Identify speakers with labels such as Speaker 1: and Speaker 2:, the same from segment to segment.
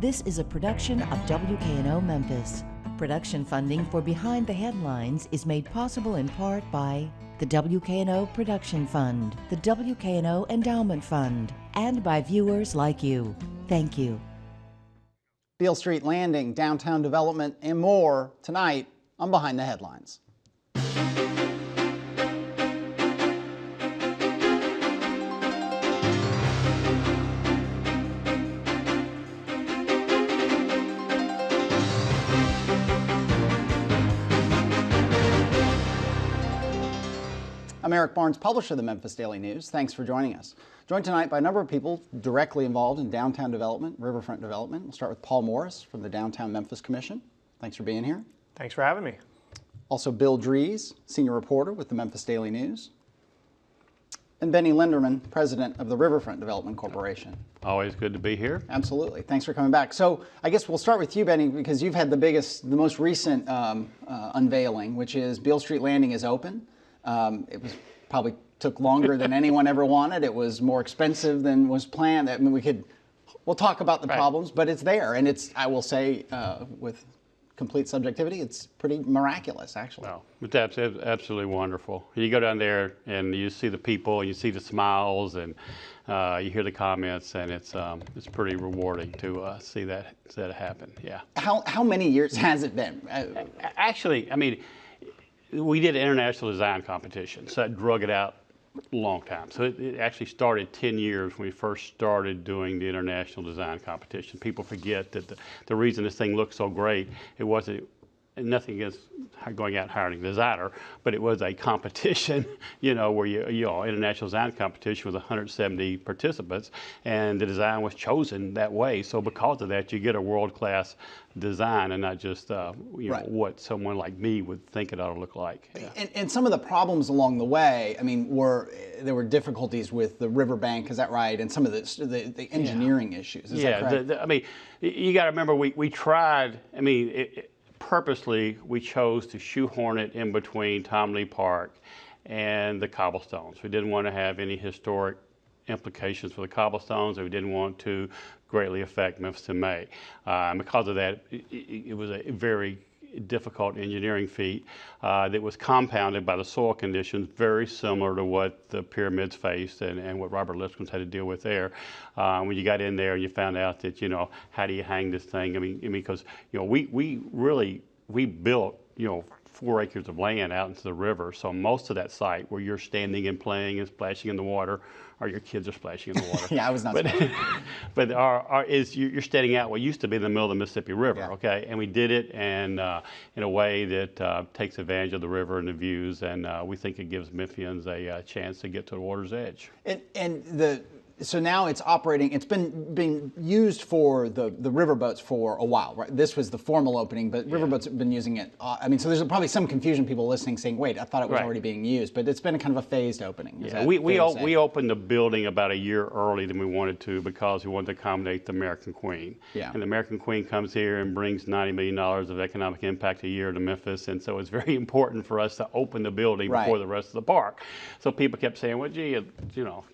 Speaker 1: This is a production of WKNO Memphis. Production funding for Behind the Headlines is made possible in part by the WKNO Production Fund, the WKNO Endowment Fund, and by viewers like you. Thank you.
Speaker 2: Beale Street Landing, downtown development, and more tonight on Behind the Headlines. I'm Eric Barnes, publisher of the Memphis Daily News. Thanks for joining us. Joined tonight by a number of people directly involved in downtown development, riverfront development. We'll start with Paul Morris from the Downtown Memphis Commission. Thanks for being here.
Speaker 3: Thanks for having me.
Speaker 2: Also Bill Dries, senior reporter with the Memphis Daily News. And Benny Linderman, president of the Riverfront Development Corporation.
Speaker 4: Always good to be here.
Speaker 2: Absolutely. Thanks for coming back. So I guess we'll start with you, Benny, because you've had the most recent unveiling, which is Beale Street Landing is open. It was probably took longer than anyone ever wanted. It was more expensive than was planned. I mean, we'll talk about the problems, but it's there, and it's, I will say, with complete subjectivity, it's pretty miraculous, actually.
Speaker 4: No, it's absolutely wonderful. You go down there and you see the people, you see the smiles, and you hear the comments, and it's pretty rewarding to see that happen. Yeah.
Speaker 2: How many years has it been?
Speaker 4: Actually, I mean, we did an international design competition, so that drug it out a long time. So it actually started 10 years when we first started doing the international design competition. People forget that the reason this thing looked so great, it wasn't nothing against going out and hiring a designer, but it was a competition, where international design competition with 170 participants, and the design was chosen that way. So because of that, you get a world-class design and not just
Speaker 2: right.
Speaker 4: what someone like me would think it ought to look like. Yeah.
Speaker 2: And some of the problems along the way, I mean, there were difficulties with the riverbank, is that right? And some of the engineering issues, is that correct?
Speaker 4: I mean, you got to remember, we tried, I mean, purposely, we chose to shoehorn it in between Tom Lee Park and the cobblestones. We didn't want to have any historic implications for the cobblestones, and we didn't want to greatly affect Memphis in May. Because of that, it was a very difficult engineering feat that was compounded by the soil conditions, very similar to what the pyramids faced and what Robert Lipscomb's had to deal with there. When you got in there and you found out that, how do you hang this thing? I mean, because, we built, 4 acres of land out into the river. So most of that site where you're standing and playing and splashing in the water, or your kids are splashing in the water.
Speaker 2: Yeah, I was not.
Speaker 4: But you're standing out what used to be in the middle of the Mississippi River, yeah. Okay? And we did it and in a way that takes advantage of the river and the views, and we think it gives Memphians a chance to get to the water's edge.
Speaker 2: So now it's operating, it's been being used for the riverboats for a while, right? This was the formal opening, but riverboats have been using it. So there's probably some confusion, people listening saying, wait, I thought it was already being used, but it's been a kind of a phased opening.
Speaker 4: Yeah, we opened the building about a year early than we wanted to because we wanted to accommodate the American Queen. Yeah. And the American Queen comes here and brings $90 million of economic impact a year to Memphis, and so it's very important for us to open the building before the rest of the park. So people kept saying, well, gee,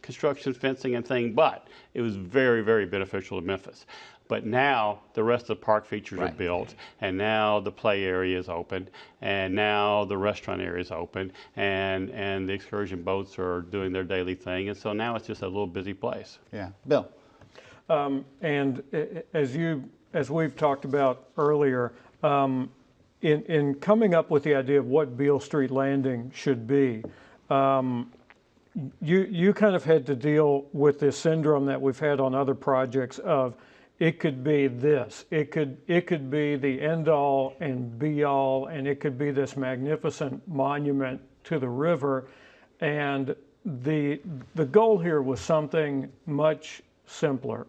Speaker 4: construction, fencing, and but it was very, very beneficial to Memphis. But now the rest of the park features are built, and now the play area is open, and now the restaurant area is open, and the excursion boats are doing their daily thing, and so now it's just a little busy place.
Speaker 2: Yeah, Bill.
Speaker 3: And as we've talked about earlier, in coming up with the idea of what Beale Street Landing should be, you kind of had to deal with this syndrome that we've had on other projects of it could be this, it could be the end all and be all, and it could be this magnificent monument to the river. And the goal here was something much simpler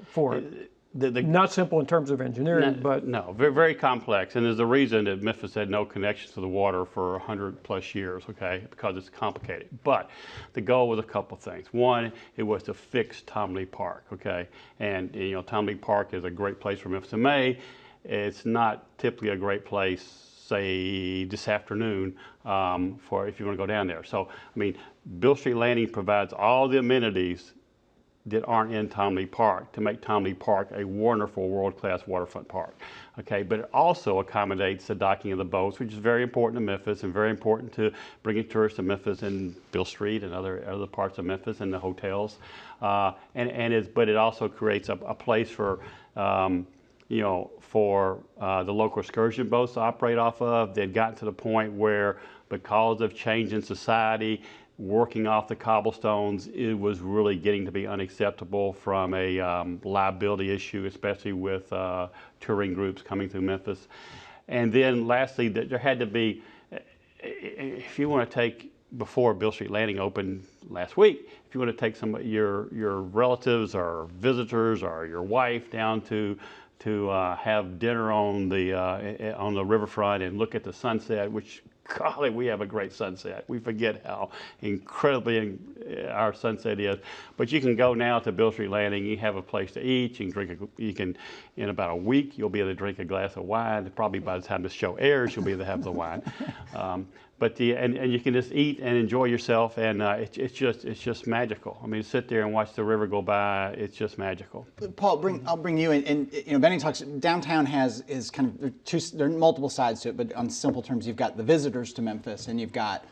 Speaker 3: for it. Not simple in terms of engineering, but...
Speaker 4: No, very, very complex. And there's a reason that Memphis had no connections to the water for 100 plus years, okay, because it's complicated. But the goal was a couple things. One, it was to fix Tom Lee Park, okay? And, Tom Lee Park is a great place for Memphis in May. It's not typically a great place, say, this afternoon for if you want to go down there. So, I mean, Beale Street Landing provides all the amenities that aren't in Tom Lee Park to make Tom Lee Park a wonderful world-class waterfront park. Okay, but it also accommodates the docking of the boats, which is very important to Memphis and very important to bringing tourists to Memphis and Beale Street and other parts of Memphis and the hotels. But it also creates a place for for the local excursion boats to operate off of. They'd gotten to the point where, because of change in society, working off the cobblestones, it was really getting to be unacceptable from a liability issue, especially with touring groups coming through Memphis. And then lastly, there had to be, if you want to take, before Beale Street Landing opened last week, if you want to take some of your relatives or visitors or your wife down to have dinner on the riverfront and look at the sunset, which, golly, we have a great sunset. We forget how incredibly our sunset is. But you can go now to Beale Street Landing. You have a place to eat. You can drink. In about a week, you'll be able to drink a glass of wine. Probably by the time the show airs, you'll be able to have the wine. And you can just eat and enjoy yourself, and it's just magical. I mean, sit there and watch the river go by. It's just magical.
Speaker 2: Paul, I'll bring you in. And Benny talks. Downtown is kind of there are multiple sides to it, but on simple terms, you've got the visitors to Memphis, and you've got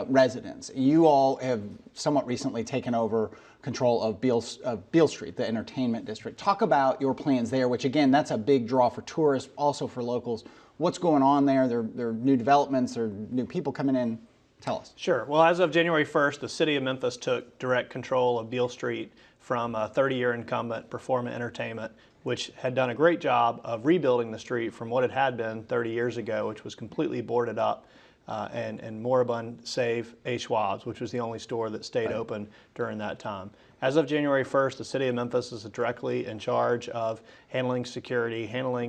Speaker 2: residents. You all have somewhat recently taken over control of Beale Street, the entertainment district. Talk about your plans there, which again, that's a big draw for tourists, also for locals. What's going on there? There are new developments, there are new people coming in. Tell us.
Speaker 5: Sure. Well, as of January 1st, the City of Memphis took direct control of Beale Street from a 30-year incumbent, Performa Entertainment, which had done a great job of rebuilding the street from what it had been 30 years ago, which was completely boarded up and moribund, save A. Schwab's, which was the only store that stayed open during that time. As of January 1st, the City of Memphis is directly in charge of handling security,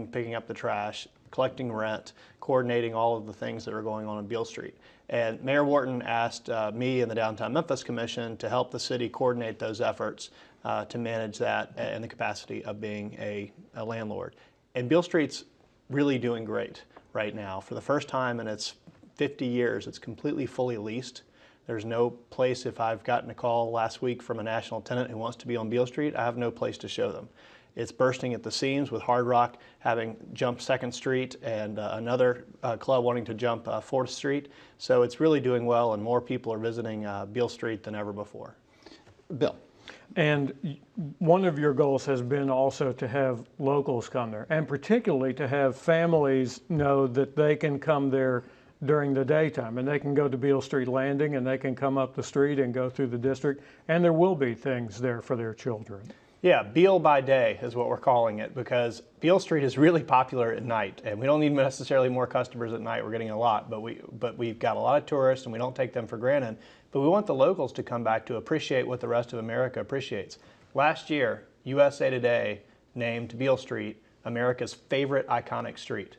Speaker 5: picking up the trash, collecting rent, coordinating all of the things that are going on Beale Street. And Mayor Wharton asked me and the Downtown Memphis Commission to help the city coordinate those efforts to manage that in the capacity of being a landlord. And Beale Street's really doing great right now. For the first time in its 50 years, it's completely fully leased. There's no place, if I've gotten a call last week from a national tenant who wants to be on Beale Street, I have no place to show them. It's bursting at the seams with Hard Rock having jumped 2nd Street and another club wanting to jump 4th Street. So it's really doing well, and more people are visiting Beale Street than ever before.
Speaker 2: Bill.
Speaker 3: And one of your goals has been also to have locals come there, and particularly to have families know that they can come there during the daytime, and they can go to Beale Street Landing, and they can come up the street and go through the district, and there will be things there for their children.
Speaker 5: Yeah, Beale by day is what we're calling it, because Beale Street is really popular at night, and we don't need necessarily more customers at night. We're getting a lot, but we've got a lot of tourists, and we don't take them for granted. But we want the locals to come back to appreciate what the rest of America appreciates. Last year, USA Today named Beale Street America's favorite iconic street,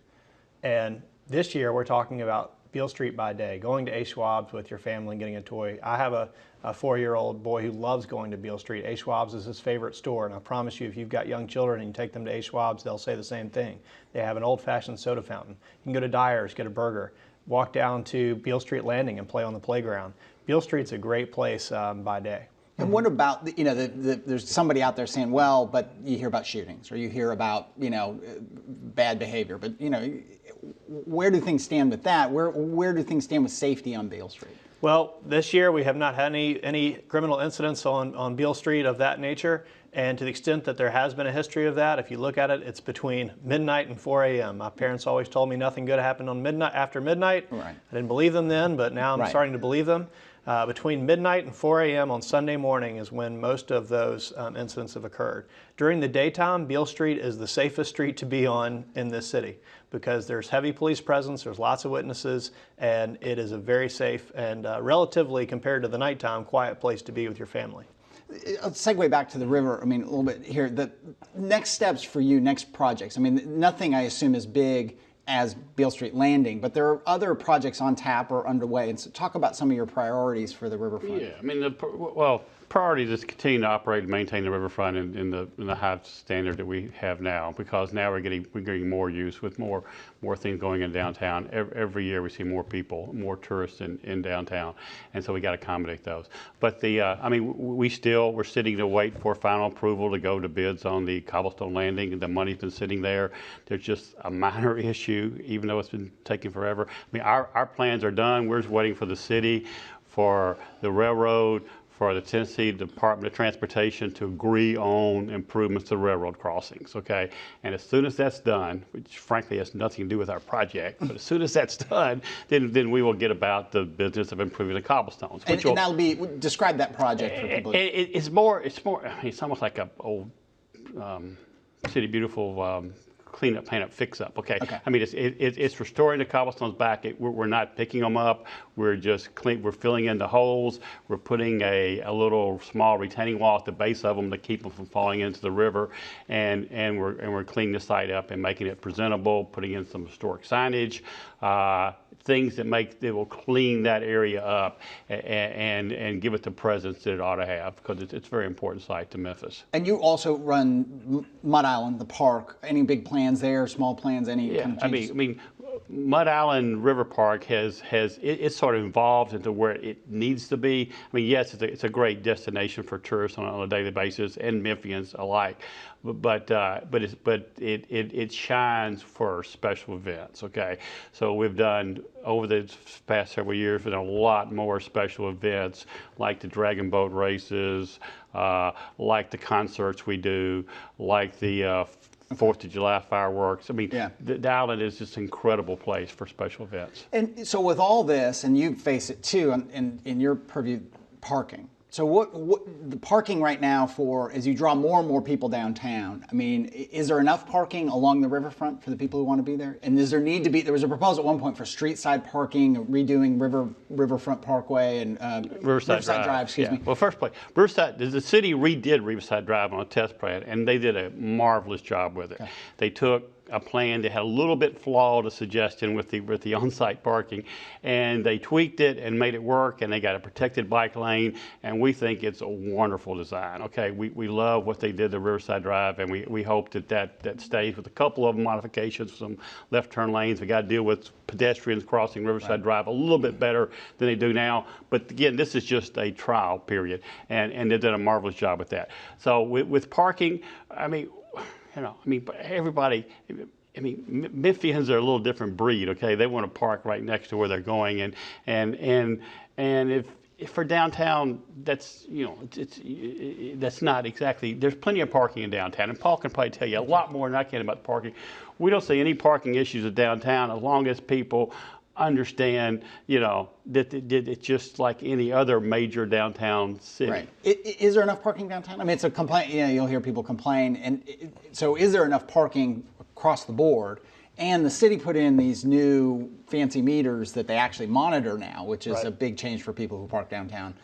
Speaker 5: and this year we're talking about Beale Street by day, going to A. Schwab's with your family and getting a toy. I have a 4-year-old boy who loves going to Beale Street. A. Schwab's is his favorite store, and I promise you, if you've got young children and you take them to A. Schwab's, they'll say the same thing. They have an old-fashioned soda fountain. You can go to Dyer's, get a burger, walk down to Beale Street Landing and play on the playground. Beale Street's a great place by day.
Speaker 2: And what about, there's somebody out there saying, well, but you hear about shootings, or you hear about, bad behavior, but, where do things stand with that? Where do things stand with safety on Beale Street?
Speaker 5: Well, this year we have not had any criminal incidents on Beale Street of that nature, and to the extent that there has been a history of that, if you look at it, it's between midnight and 4 a.m. My parents always told me nothing good happened after midnight.
Speaker 2: Right.
Speaker 5: I didn't believe them then, but now I'm starting to believe them. Between midnight and 4 a.m. on Sunday morning is when most of those incidents have occurred. During the daytime, Beale Street is the safest street to be on in this city because there's heavy police presence, there's lots of witnesses, and it is a very safe and relatively, compared to the nighttime, quiet place to be with your family.
Speaker 2: Let's segue back to the river, a little bit here. The next steps for you, next projects. Nothing I assume is big as Beale Street Landing, but there are other projects on tap or underway. And so talk about some of your priorities for the riverfront.
Speaker 4: Yeah, priority is to continue to operate and maintain the riverfront in the high standard that we have now, because now we're getting more use with more things going in downtown. Every year we see more people, more tourists in downtown, and so we got to accommodate those. But we're sitting to wait for final approval to go to bids on the cobblestone landing. The money's been sitting there. There's just a minor issue, even though it's been taking forever. I mean, our plans are done. We're just waiting for the city, for the railroad, for the Tennessee Department of Transportation to agree on improvements to railroad crossings, okay? And as soon as that's done, which frankly has nothing to do with our project, but as soon as that's done, then we will get about the business of improving the cobblestones.
Speaker 2: And that'll be, describe that project for people.
Speaker 4: It's more, I mean, it's almost like a old City Beautiful clean up, paint up, fix up. Okay. I mean, it's restoring the cobblestones back. We're not picking them up. We're just we're filling in the holes. We're putting a little small retaining wall at the base of them to keep them from falling into the river, and we're cleaning the site up and making it presentable. Putting in some historic signage. Things that will clean that area up and give it the presence that it ought to have, because it's a very important site to Memphis.
Speaker 2: And you also run Mud Island, the park. Any big plans there, small plans, any kind of changes?
Speaker 4: I mean, Mud Island River Park it's sort of evolved into where it needs to be. I mean, yes, it's a great destination for tourists on a daily basis, and Memphians alike. But it shines for special events. Okay, so we've done over the past several years, we've done a lot more special events, like the dragon boat races, like the concerts we do, like the 4th of July fireworks. I mean, the island is just an incredible place for special events.
Speaker 2: And so with all this, and you face it too, in your purview, parking. So what the parking right now as you draw more and more people downtown, I mean, is there enough parking along the riverfront for the people who want to be there? And does there need to be, there was a proposal at one point for street side parking, redoing Riverfront Parkway and Riverside Drive, excuse me.
Speaker 4: Well, first place, Riverside, the city redid Riverside Drive on a test plan, and they did a marvelous job with it. Okay. They took a plan that had a little bit flawed, a suggestion with the on-site parking, and they tweaked it and made it work, and they got a protected bike lane, and we think it's a wonderful design. Okay, we love what they did to Riverside Drive, and we hope that stays with a couple of modifications, some left turn lanes. We got to deal with pedestrians crossing Riverside Drive a little bit better than they do now, but again, this is just a trial period, and they did a marvelous job with that. So with parking, everybody, Memphians are a little different breed, okay? They want to park right next to where they're going, and if for downtown, that's not exactly, there's plenty of parking in downtown, and Paul can probably tell you a lot more than I can about parking. We don't see any parking issues at downtown as long as people understand, that it's just like any other major downtown city.
Speaker 2: Right. Is there enough parking downtown? I mean, it's a complaint. You'll hear people complain, and so is there enough parking across the board? And the city put in these new fancy meters that they actually monitor now, which is a big change for people who park downtown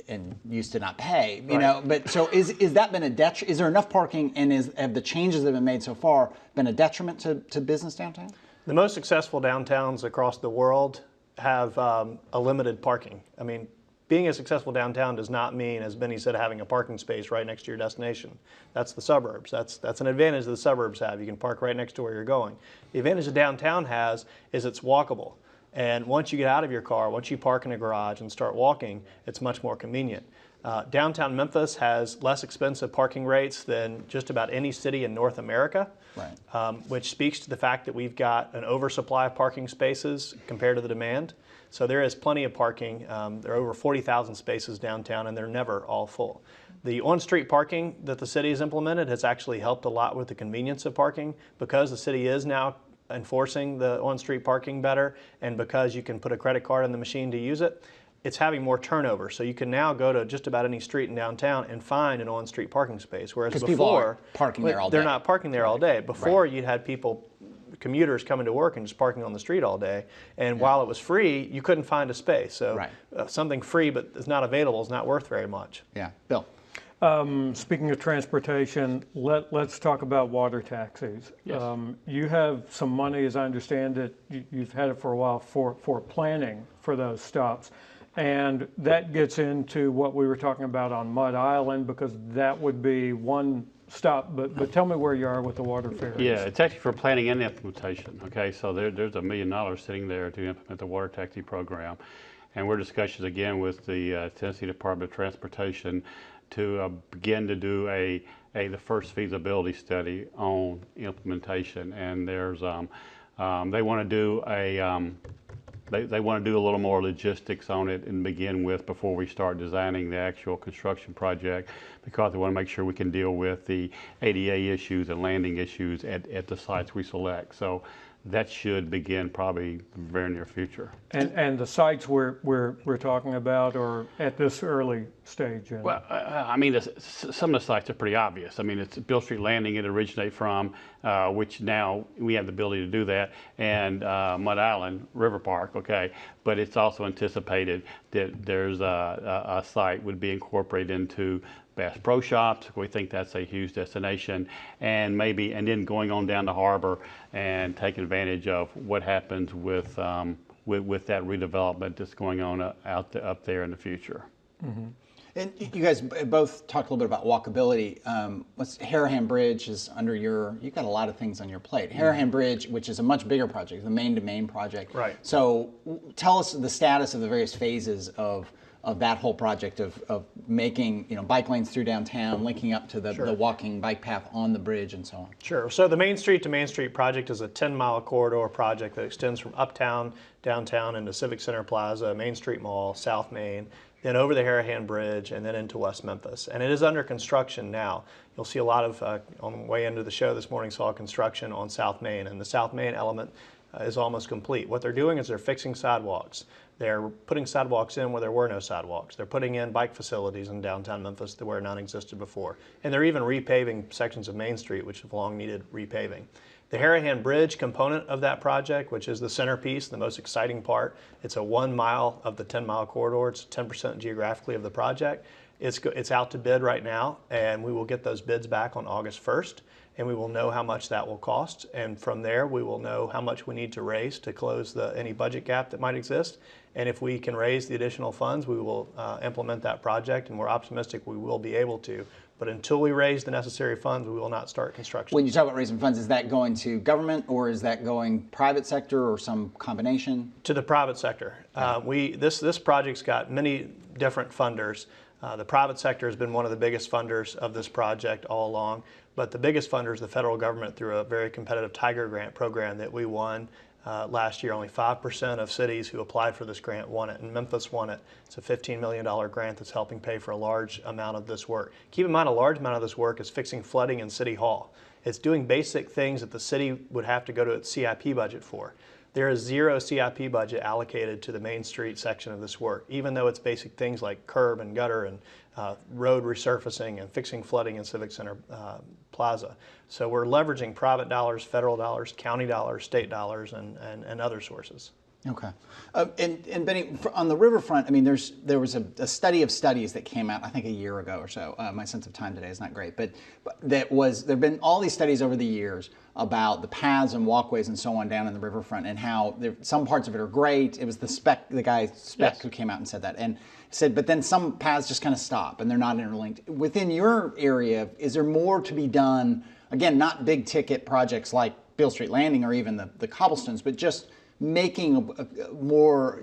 Speaker 2: and used to not pay. But so is that been a detriment? Is there enough parking, and have the changes that have been made so far been a detriment to business downtown?
Speaker 5: The most successful downtowns across the world have a limited parking. I mean, being a successful downtown does not mean, as Benny said, having a parking space right next to your destination. That's the suburbs. That's an advantage the suburbs have. You can park right next to where you're going. The advantage the downtown has is it's walkable. And once you get out of your car, once you park in a garage and start walking, it's much more convenient. Downtown Memphis has less expensive parking rates than just about any city in North America, which speaks to the fact that we've got an oversupply of parking spaces compared to the demand. So there is plenty of parking. There are over 40,000 spaces downtown, and they're never all full. The on-street parking that the city has implemented has actually helped a lot with the convenience of parking, because the city is now enforcing the on-street parking better, and because you can put a credit card in the machine to use it. It's having more turnover. So you can now go to just about any street in downtown and find an on-street parking space. Whereas before,
Speaker 2: people aren't parking there all day.
Speaker 5: They're not parking there all day. Before, you had commuters coming to work and just parking on the street all day. And while it was free, you couldn't find a space. So something free but is not available is not worth very much.
Speaker 2: Yeah. Bill?
Speaker 3: Speaking of transportation, let's talk about water taxis.
Speaker 4: Yes.
Speaker 3: You have some money, as I understand it, you've had it for a while, for planning for those stops. And that gets into what we were talking about on Mud Island, because that would be one stop. But tell me where you are with the water ferries.
Speaker 4: Yeah, it's actually for planning and implementation. Okay, so there's $1 million sitting there to implement the water taxi program, and we're discussions again with the Tennessee Department of Transportation to begin to do the first feasibility study on implementation. And there's they want to do they want to do a little more logistics on it and begin with before we start designing the actual construction project, because they want to make sure we can deal with the ADA issues and landing issues at the sites we select. So that should begin probably very near future.
Speaker 3: And the sites we're talking about are at this early stage.
Speaker 4: Well, I mean, some of the sites are pretty obvious. I mean, it's Beale Street Landing it originates from, which now we have the ability to do that, and Mud Island River Park, okay? But it's also anticipated that there's a site would be incorporated into Bass Pro Shops. We think that's a huge destination, and then going on down the harbor and taking advantage of what happens with that redevelopment that's going on up there in the future.
Speaker 2: Mm-hmm. And you guys both talked a little bit about walkability. Harahan Bridge is under you've got a lot of things on your plate. Harahan Bridge, which is a much bigger project, the main-to-main project.
Speaker 5: Right.
Speaker 2: So tell us the status of the various phases of that whole project of making bike lanes through downtown, linking up to the walking bike path on the bridge and so on.
Speaker 5: Sure. So the Main Street to Main Street project is a 10-mile corridor project that extends from uptown, downtown into Civic Center Plaza, Main Street Mall, South Main, then over the Harahan Bridge, and then into West Memphis. And it is under construction now. You'll see a lot of, on the way into the show this morning, saw construction on South Main, and the South Main element is almost complete. What they're doing is they're fixing sidewalks. They're putting sidewalks in where there were no sidewalks. They're putting in bike facilities in downtown Memphis where none existed before. And they're even repaving sections of Main Street, which have long needed repaving. The Harahan Bridge component of that project, which is the centerpiece, the most exciting part, it's a 1 mile of the 10-mile corridor. It's 10% geographically of the project. It's out to bid right now, and we will get those bids back on August 1st, and we will know how much that will cost. And from there, we will know how much we need to raise to close any budget gap that might exist. And if we can raise the additional funds, we will implement that project, and we're optimistic we will be able to. But until we raise the necessary funds, we will not start construction.
Speaker 2: When you talk about raising funds, is that going to government, or is that going private sector, or some combination?
Speaker 5: To the private sector. This project's got many different funders. The private sector has been one of the biggest funders of this project all along, but the biggest funder is the federal government through a very competitive Tiger Grant program that we won last year. Only 5% of cities who applied for this grant won it, and Memphis won it. It's a $15 million grant that's helping pay for a large amount of this work. Keep in mind, a large amount of this work is fixing flooding in City Hall. It's doing basic things that the city would have to go to its CIP budget for. There is zero CIP budget allocated to the Main Street section of this work, even though it's basic things like curb and gutter and road resurfacing and fixing flooding in Civic Center Plaza. So we're leveraging private dollars, federal dollars, county dollars, state dollars, and other sources.
Speaker 2: Okay. And Benny, on the riverfront, I mean, there was a study of studies that came out, I think, a year ago or so. My sense of time today is not great, but there have been all these studies over the years about the paths and walkways and so on down in the riverfront, and how some parts of it are great. It was the guy Speck
Speaker 4: Yes.
Speaker 2: who came out and said that, and said, but then some paths just kind of stop and they're not interlinked. Within your area, is there more to be done? Again, not big ticket projects like Beale Street Landing or even the cobblestones, but just making a more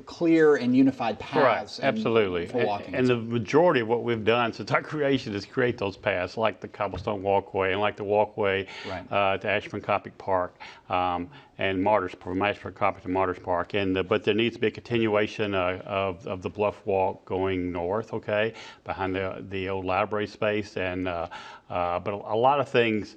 Speaker 2: clear and unified paths.
Speaker 4: Right, absolutely.
Speaker 2: For walking.
Speaker 4: And the majority of what we've done since our creation is create those paths, like the cobblestone walkway and like the walkway to Ashburn Coppic Park and Martyrs, from Ashburn Coppic to Martyrs Park. But there needs to be a continuation of the bluff walk going north, okay, behind the old library space. But a lot of things,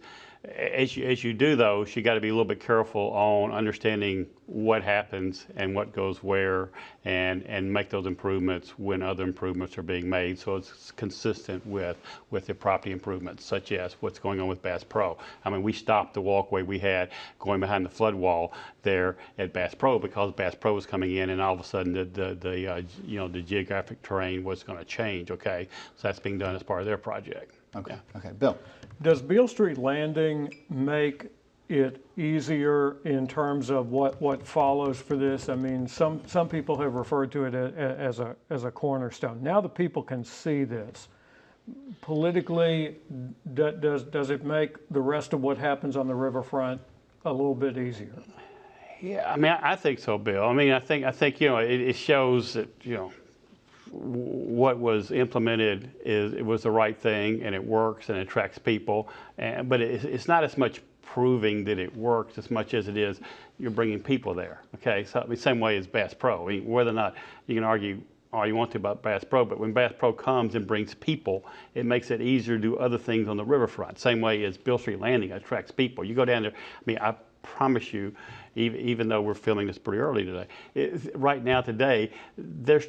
Speaker 4: as you do those, you got to be a little bit careful on understanding what happens and what goes where, and make those improvements when other improvements are being made, so it's consistent with the property improvements, such as what's going on with Bass Pro. I mean, we stopped the walkway we had going behind the flood wall there at Bass Pro because Bass Pro was coming in, and all of a sudden the geographic terrain was going to change. Okay, so that's being done as part of their project.
Speaker 2: Okay. Bill.
Speaker 3: Does Beale Street Landing make it easier in terms of what follows for this? I mean, some people have referred to it as a cornerstone. Now the people can see this. Politically, does it make the rest of what happens on the riverfront a little bit easier?
Speaker 4: Yeah, I mean, I think so, Bill. I mean, I think it shows that what was implemented it was the right thing, and it works and it attracts people. But it's not as much proving that it works as much as it is you're bringing people there. Okay, so the same way as Bass Pro. I mean, whether or not you can argue all you want to about Bass Pro, but when Bass Pro comes and brings people, it makes it easier to do other things on the riverfront. Same way as Beale Street Landing attracts people. You go down there. I mean, I promise you, even though we're filming this pretty early today, right now today, there's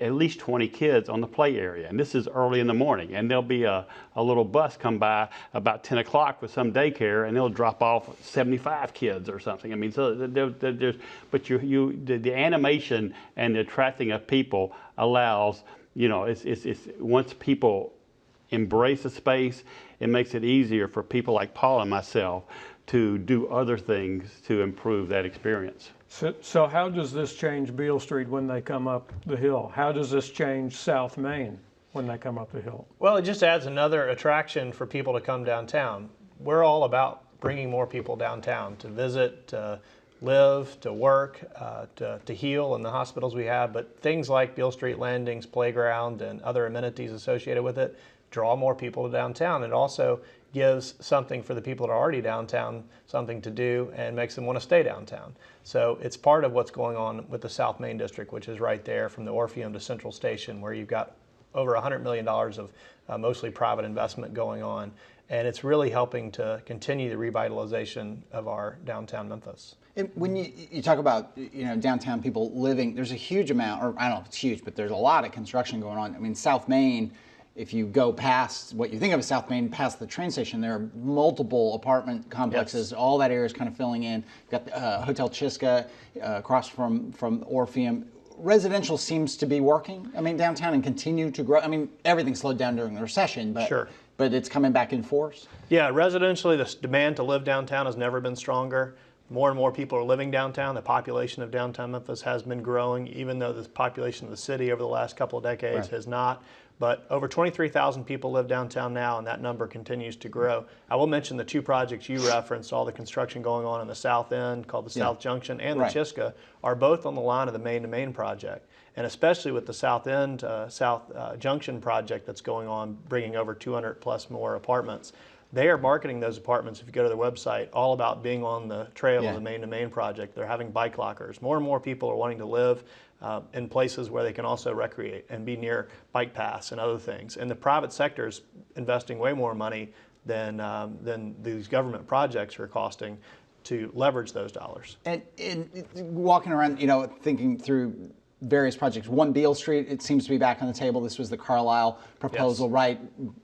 Speaker 4: at least 20 kids on the play area, and this is early in the morning, and there'll be a little bus come by about 10 o'clock with some daycare, and they'll drop off 75 kids or something. I mean, so there's, but the animation and the attracting of people allows, it's once people embrace the space, it makes it easier for people like Paul and myself to do other things to improve that experience.
Speaker 3: So how does this change Beale Street when they come up the hill? How does this change South Main when they come up the hill?
Speaker 5: Well, it just adds another attraction for people to come downtown. We're all about bringing more people downtown to visit, to live, to work, to heal in the hospitals we have. But things like Beale Street Landing's playground and other amenities associated with it draw more people to downtown. It also gives something for the people that are already downtown, something to do, and makes them want to stay downtown. So it's part of what's going on with the South Main District, which is right there from the Orpheum to Central Station, where you've got over $100 million of mostly private investment going on. And it's really helping to continue the revitalization of our downtown Memphis.
Speaker 2: And when you talk about downtown people living, there's a huge amount, or I don't know if it's huge, but there's a lot of construction going on. I mean, South Main, if you go past what you think of as South Main, past the train station, there are multiple apartment complexes. Yes. All that area is kind of filling in. You've got Hotel Chiska across from Orpheum. Residential seems to be working, downtown, and continue to grow. Everything slowed down during the recession, but
Speaker 5: sure.
Speaker 2: But it's coming back in force.
Speaker 5: Yeah, residentially, the demand to live downtown has never been stronger. More and more people are living downtown. The population of downtown Memphis has been growing, even though the population of the city over the last couple of decades has not. But over 23,000 people live downtown now, and that number continues to grow. I will mention the two projects you referenced, all the construction going on the south end, called the South Junction, and the Chiska, are both on the line of the Main to Main project. And especially with the South End, South Junction project that's going on, bringing over 200 plus more apartments. They are marketing those apartments, if you go to their website, all about being on the trail of the Main to Main project. They're having bike lockers. More and more people are wanting to live in places where they can also recreate and be near bike paths and other things. And the private sector is investing way more money than these government projects are costing to leverage those dollars.
Speaker 2: And walking around, thinking through various projects. One, Beale Street, it seems to be back on the table. This was the Carlisle proposal, right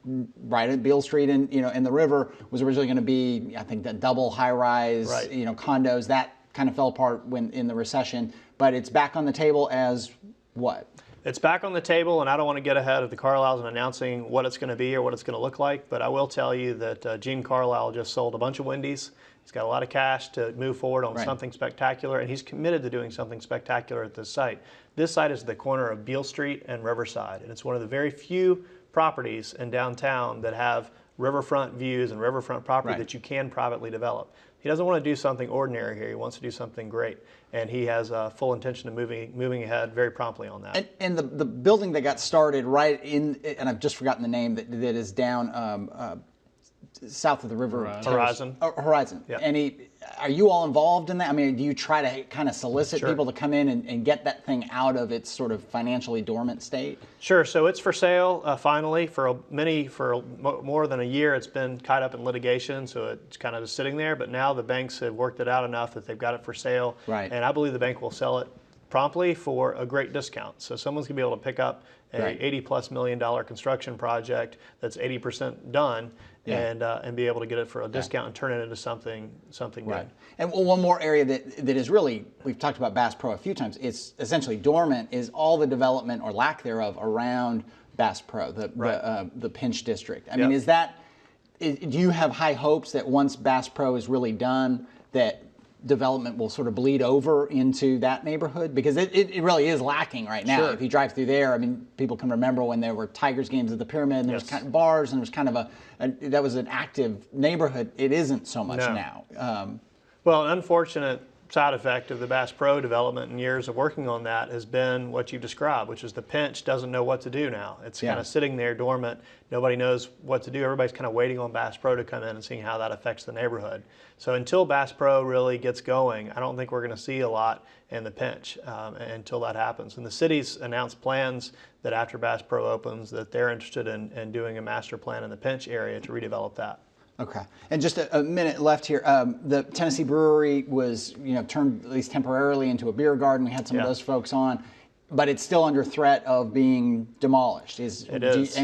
Speaker 2: at Beale Street, and in the river was originally going to be, I think, the double high-rise, condos. That kind of fell apart when in the recession, but it's back on the table as what?
Speaker 5: It's back on the table, and I don't want to get ahead of the Carlisles in announcing what it's going to be or what it's going to look like, but I will tell you that Gene Carlisle just sold a bunch of Wendy's. He's got a lot of cash to move forward on something spectacular, and he's committed to doing something spectacular at this site. This site is the corner of Beale Street and Riverside, and it's one of the very few properties in downtown that have riverfront views and riverfront property that you can privately develop. He doesn't want to do something ordinary here. He wants to do something great, and he has a full intention of moving ahead very promptly on that.
Speaker 2: And the building that got started right in, and I've just forgotten the name, that is down south of the river.
Speaker 5: Horizon.
Speaker 2: Horizon.
Speaker 5: Yep.
Speaker 2: Are you all involved in that? Do you try to kind of solicit people to come in and get that thing out of its sort of financially dormant state?
Speaker 5: Sure. So it's for sale finally. For more than a year, it's been tied up in litigation, so it's kind of just sitting there. But now the banks have worked it out enough that they've got it for sale.
Speaker 2: Right.
Speaker 5: And I believe the bank will sell it promptly for a great discount. So someone's going to be able to pick up a $80+ million construction project that's 80% done. And be able to get it for a discount and turn it into something good.
Speaker 2: And one more area that is really, we've talked about Bass Pro a few times, it's essentially dormant, is all the development or lack thereof around Bass Pro, the Pinch District. Is that do you have high hopes that once Bass Pro is really done, that development will sort of bleed over into that neighborhood? Because it really is lacking right now.
Speaker 5: Sure.
Speaker 2: If you drive through there, I mean, people can remember when there were Tigers games at the Pyramid, and there was
Speaker 5: Yes.
Speaker 2: kind of bars, and there was kind of that was an active neighborhood. It isn't so much
Speaker 5: No.
Speaker 2: now.
Speaker 5: Well, an unfortunate side effect of the Bass Pro development and years of working on that has been what you described, which is the pinch doesn't know what to do now. It's
Speaker 2: Yeah.
Speaker 5: kind of sitting there dormant. Nobody knows what to do. Everybody's kind of waiting on Bass Pro to come in and seeing how that affects the neighborhood. So until Bass Pro really gets going, I don't think we're going to see a lot in the pinch until that happens. And the city's announced plans that after Bass Pro opens, that they're interested in doing a master plan in the pinch area to redevelop that.
Speaker 2: Okay, and just a minute left here. The Tennessee Brewery was, turned at least temporarily into a beer garden. We had some of
Speaker 5: Yeah.
Speaker 2: those folks on, but it's still under threat of being demolished.
Speaker 5: It is.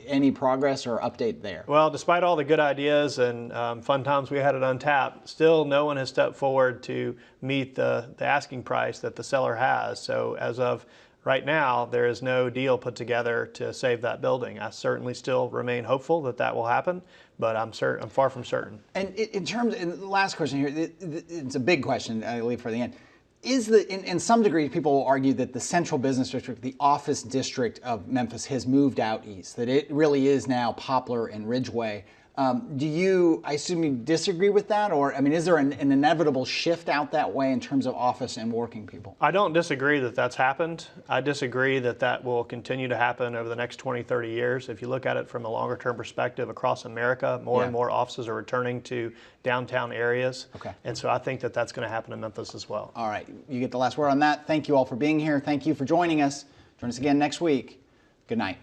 Speaker 2: Any progress or update there?
Speaker 5: Well, despite all the good ideas and fun times we had at Untapped, still no one has stepped forward to meet the asking price that the seller has. So as of right now, there is no deal put together to save that building. I certainly still remain hopeful that that will happen, but I'm far from certain.
Speaker 2: And in terms, and the last question here, it's a big question. I leave for the end. Is in some degree, people will argue that the central business district, the office district of Memphis, has moved out east. That it really is now Poplar and Ridgeway. I assume you disagree with that, or I mean, is there an inevitable shift out that way in terms of office and working people?
Speaker 5: I don't disagree that that's happened. I disagree that that will continue to happen over the next 20, 30 years. If you look at it from a longer term perspective across America, more
Speaker 2: Yeah.
Speaker 5: and more offices are returning to downtown areas.
Speaker 2: Okay.
Speaker 5: And so I think that that's going to happen in Memphis as well.
Speaker 2: All right, you get the last word on that. Thank you all for being here. Thank you for joining us. Join us again next week. Good night.